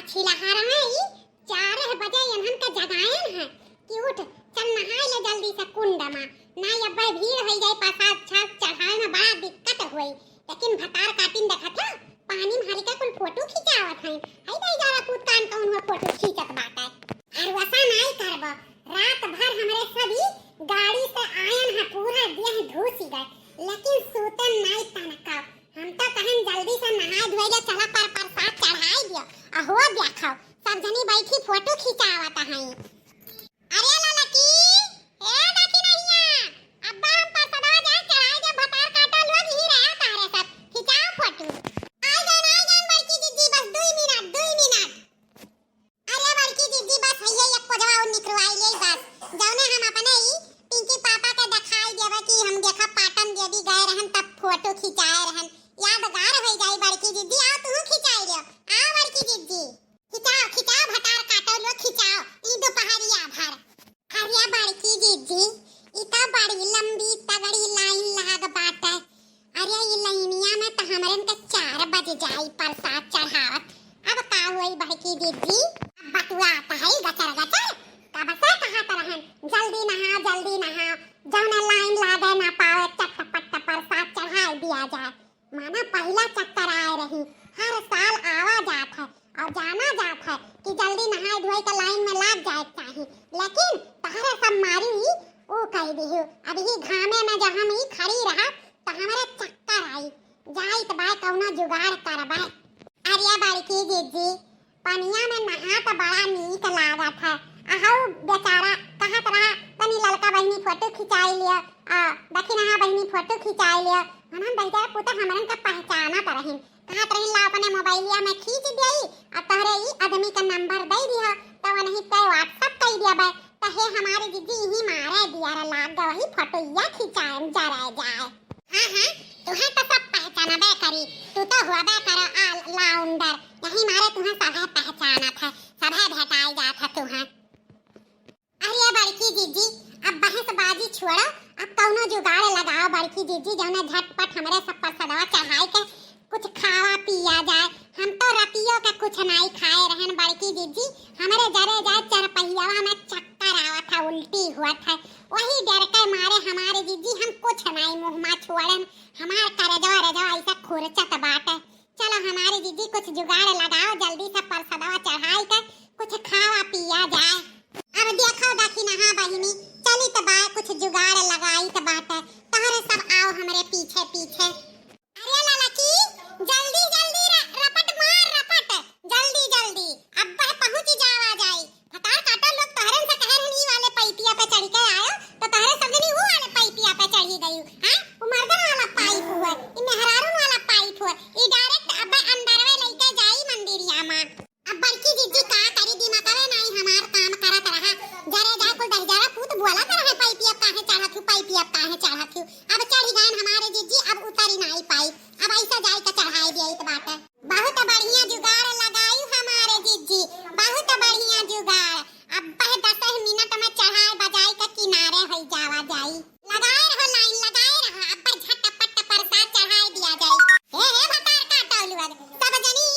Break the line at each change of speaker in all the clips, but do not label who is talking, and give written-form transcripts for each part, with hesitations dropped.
पछिलहार में ही 4 बजे इन्हन के जगायन है कि उठ चल नहाए ले जल्दी से कुंड में ना अब्बे भीड़ हो जाए प्रसाद छक चढ़ाए में बड़ा दिक्कत होई। लेकिन भतार काटिन देखत है पानी में हरिका कुल फोटो खिंचावत है हई दई जरा कूद कान कौन हो फोटो खींचत बाटे। और वसा नहीं करब रात भर हमरे सभी गाड़ी से आयन है पूरा देह धूसी गए लेकिन सूतन नहीं तनका। हम तो कहन जल्दी से नहा धोए ले चला पर प्रसाद चढ़ाई दियो अहो देखो सब जनी बैठी फोटो खिंचावत है। अरे ललकी ए देखी नैया अब्बा हम प्रसादवा जा चढ़ाई दे भतार काटा लोग ही रहा तारे सब खिंचाओ फोटो। आई जान बड़की दीदी बस 2 मिनट 2 मिनट। अरे बड़की दीदी बस हइये एक पोजवा और निकलवाई ले बस जौने हम अपने ही पिंकी पापा के दिखाई देबे कि हम देखा पाटन देवी गए रहन तब फोटो खिंचाए रहन यादगार हो जाई। बड़की दीदी आओ तू खिंचाई दे आओ बड़की दीदी खिंचाओ खिंचाओ भतार काटो लो खिंचाओ ई दोपहरिया भर। अरे बड़की दीदी इता बड़ी लंबी तगड़ी लाइन लाग बाटे। अरे ये लाइनिया में तो हमरन के 4 बज जाई प्रसाद चढ़ावत। अब का होई बड़की दीदी अब बटुआ आता है गचर गचर कब से कहत रहन जल्दी नहा जौने लाइन लागे ना पावे चटपट प्रसाद चढ़ाई दिया जाए। माना पहला चक्कर आए रही हर साल आवा जात है और जाना जात है कि जल्दी नहाए धोए के लाइन में लाग जाए चाहिए लेकिन तहरे सब मारी ओ कह दियो अब ही घामे में जब हम ही खड़ी रहा तो हमारे चक्कर आई जाई तो बाय कौनो जुगाड़ करबे। अरे बड़की दीदी पनिया में नहा तो बड़ा नीक लागत है अहो बेचारा कहत रहा तनी ललका बहिनी फोटो खिंचाई लिया देखी नहा बहिनी फोटो खिंचाई लिया हम बेचारा पुता हमरन का पहचानत रहिन कहत रहिन ला अपने मोबाइलिया में खींच देई और तहरे ई आदमी का नंबर दे दिया तो वही पे व्हाट्सएप कर दिया बे तो हे हमारी दीदी ही मारे दिया लाग वही फोटो या खिंचाए जरा जाए। हां तुहे तो सब पहचानबे करी तू तो हुआबे करो आ लाउंडर यही मारे तुहे सभे पहचानत है सभे भेटाई जात है तुहे। अरे बड़की दीदी अब बहसबाजी छोड़ो अब कौनो जुगाड़ लगाओ बड़की दीदी जौने झटपट हमरे सब प्रसादवा चढ़ाई के कुछ खावा पिया जाए। हम तो रतियों के कुछ नहीं खाए रहन बड़की दीदी हमरे जरे जाए चरपहियावा में चक्कर आवत है उल्टी हुआ था वही डर के मारे हमारे दीदी हम कुछ नहीं मुंह में छोड़न हमार करजवा रजवा ऐसा खुरचत बाटे। चलो हमारी दीदी कुछ जुगाड़ लगाओ जल्दी से प्रसादवा चढ़ाई के कुछ खावा पिया जाए। अब देखो देखी नहा बहिनी चली तो बाय कुछ जुगाड़ लगाई तो बात है तहरे सब आओ हमरे पीछे पीछे। अरे ललकी जल्दी जल्दी रपट मार रपट जल्दी अब पहुंच जावा जाई भतार काटा लोग तहरन से कह रहनी वाले पाइपिया पे चढ़ के आयो तो तहरे सब जनी वो वाले पाइपिया पे चढ़ी गई हां वो मर्दन वाला पाइप हुआ ई मेहरारून वाला पाइप हुआ ई डायरेक्ट अब अंदर में लेके जाई मंदिरिया में। अब बड़की दीदी का करी दिमागवे नहीं हमार काम करत रहा जरे जा कुल दह जरा पूत बोला कर है पाइपिया काहे चढ़त हूं पाइपिया काहे चढ़त हूं अब चढ़ी गए हमारे दीदी अब उतरी नहीं पाई अब ऐसा जाई के चढ़ाई दिए तो बात है। बहुत बढ़िया जुगाड़ लगाई हमारे दीदी बहुत बढ़िया जुगाड़ अब 10 मिनट में चढ़ाई बजाई के किनारे हो जावा जाई लगाए रहो लाइन लगाए रहो अब झटपट प्रसाद चढ़ाई दिया जाई। हे भतार काटौलुआ सब जनी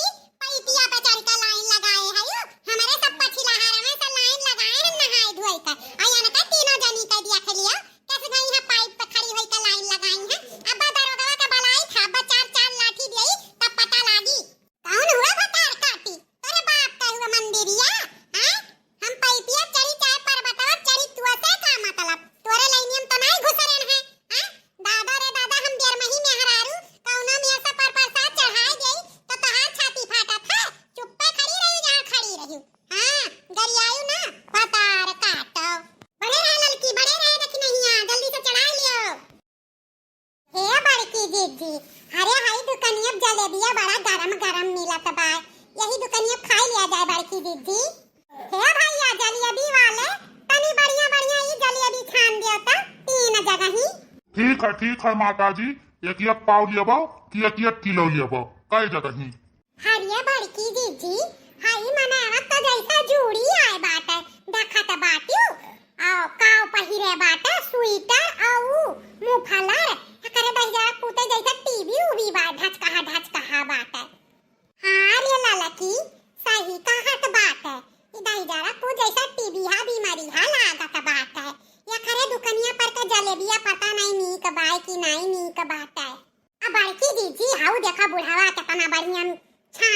पाइपिया पे चढ़ के लाइन लगाए है हमारे सब पछिलहार में से लाइन लगाए नहाए धोए के आया ना तीनों जनी के दिया के लिया कैसे गई है पाइप पे खड़ी होई के लाइन लगाई है अब दरोगा के बलाई था चार लाठी देई तब पता लागी कौन हुआ भतार काटी तेरे बाप का हुआ मंदिरिया हैं हम पाइपिया चढ़ी चाहे पर बताओ चढ़ी तू से का मतलब तोरे लाइनियम तो नहीं घुसरन है हैं दादा रे दादा हम देर में ही मेहरारू कौनो में ऐसा पर प्रसाद चढ़ाई गई तो तहार छाती फाटा था चुप पे खड़ी रही जहां खड़ी रही हां गरियायु ना भतार काटो बड़े रहे लड़की बड़े रहे देखी नहीं आ जल्दी से चढ़ा लियो। हे बड़की दीदी अरे हाई दुकानिया जलेबिया बड़ा गरम मिलत बा यही दुकानिया खा लिया जाए बड़की दीदी। हे भैया जलेबी वाले तनी बढ़िया ये जलेबी छान दियो त 3 जगह ही।
ठीक है माताजी एक पाव लियबो कि एक किलो लियबो कई जगह ही।
हरिया बड़की दीदी हाई मने तो जैसा जूड़ी आए बाटे देखत बाटियो आओ काव पहिरे बाटे स्वेटर आउ मुफलर करे बहिरा पुते जैसा टीवी उभी बा ढच कहा बाटे। हां रे ललकी सही कहा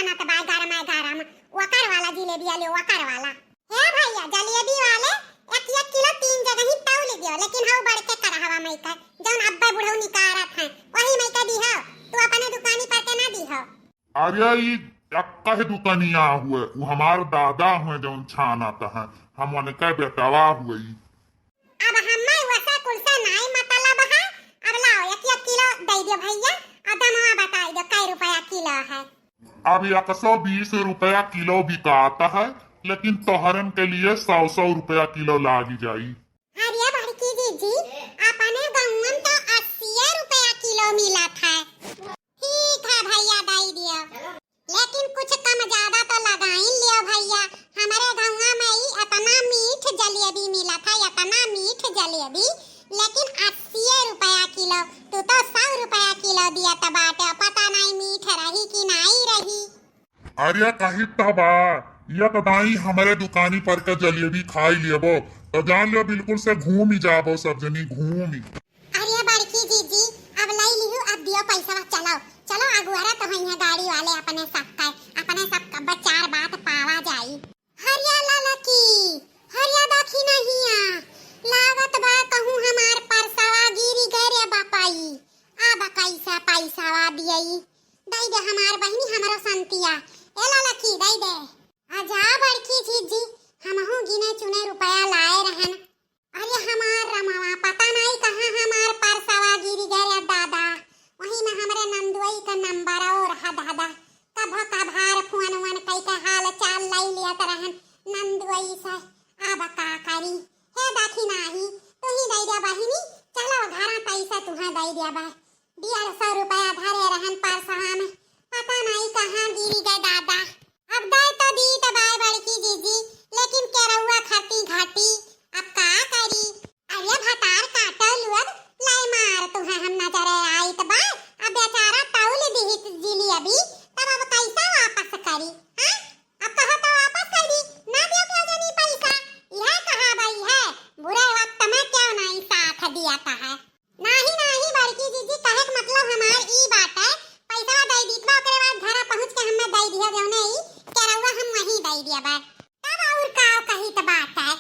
छानत बा गरमा गरम वकर वाला जिलेबी आले वकर वाला हे भैया जलेबी वाले एक एक किलो तीन जगह ही तौल दियो लेकिन हाउ बड़के करहवा मई का जौन अब्बा बुढ़ऊ निकारत है वही मई का दिहो तू अपने दुकानी पर के ना दिहो।
अरे ई एक्का ही दुकानिया हुए वो हमार दादा हुए जौन छानत है हम उनके बेटवा हुए।
अब हम्मे वैसा कुलसा नाई मतलब है अब लाओ एक किलो दे दियो भैया अदमवा बता दो कै रुपया किलो है।
अब 120 रुपया किलो बिकाता है लेकिन तोहरन के लिए 100 रुपया किलो लागी जाई।
अरे बड़की जीजी अपने गाँव तो 80 रुपया किलो मिला था। ठीक है भैया दे दियो लेकिन कुछ कम ज्यादा तो लगा ही लियो भैया हमारे गाँव में ही इतना मीठ जलेबी मिला था इतना मीठ जलेबी लेकिन 80 रुपया किलो तू तो 100 रुपया किलो दिया था बाटे पता नहीं मीठ रही कि नहीं रही।
अरे कही तबा ये तो दाई हमारे दुकानी पर के जलेबी खाई लियबो तो जान लियो बिल्कुल से घूम ही जाबो सब जनी घूम ही।
अरे बड़की जीजी अब लाई लिहू अब दियो पैसा चलो चलो अगुआरा तो है गाड़ी वाले अपने सबका बचार बात पावा जाई। हरिया लाला की हरिया दाखी नहीं लागत बा कहूं हमार परसवा गिरी गए रे बापाई अब कैसा पैसावा दियई दई दे हमार बहिनी हमरो संतिया ए लाला की दई दे आजा बड़की जीजी हमहु गिने चुने रुपया लाए रहन। अरे हमार रमावा पता नहीं कहाँ हमार परसवा गिरी गए दादा वही में हमरे नंदुई का नंबर और हा दादा कभा कभार फोन वन कई के हाल चाल लाई लिया तरहन नंदुई से अब का करी हे दाखी नाही तू ही दई दे बहिनी चलो घरा पैसा तुहा दई दे बा 150 रुपया धरे रहन परसवा में पता नहीं कहाँ गिरी गए दादा अब दे तो दी तो बाय बड़की जीजी लेकिन केरहुआ खटी घाटी अब का करी। अरे भतार काटल अब लाई मार तुहे हम नजरे आई त बा अब बेचारा तौल दिहित जिली अभी तब अब कैसा वापस करी हां अब कहो तो वापस कर दी ना दियो क्यों जनी पैसा यह कहा भाई है बुरे वक्त में क्यों नहीं साथ दिया था है नहीं बड़की जीजी कहे का मतलब हमार ई बात है पैसा दे दीतवा ओकरे बाद घर पहुंच के हमें दे दिया देउने ई केरहुआ हम वही दे दिया बा तब और का कही त बात है।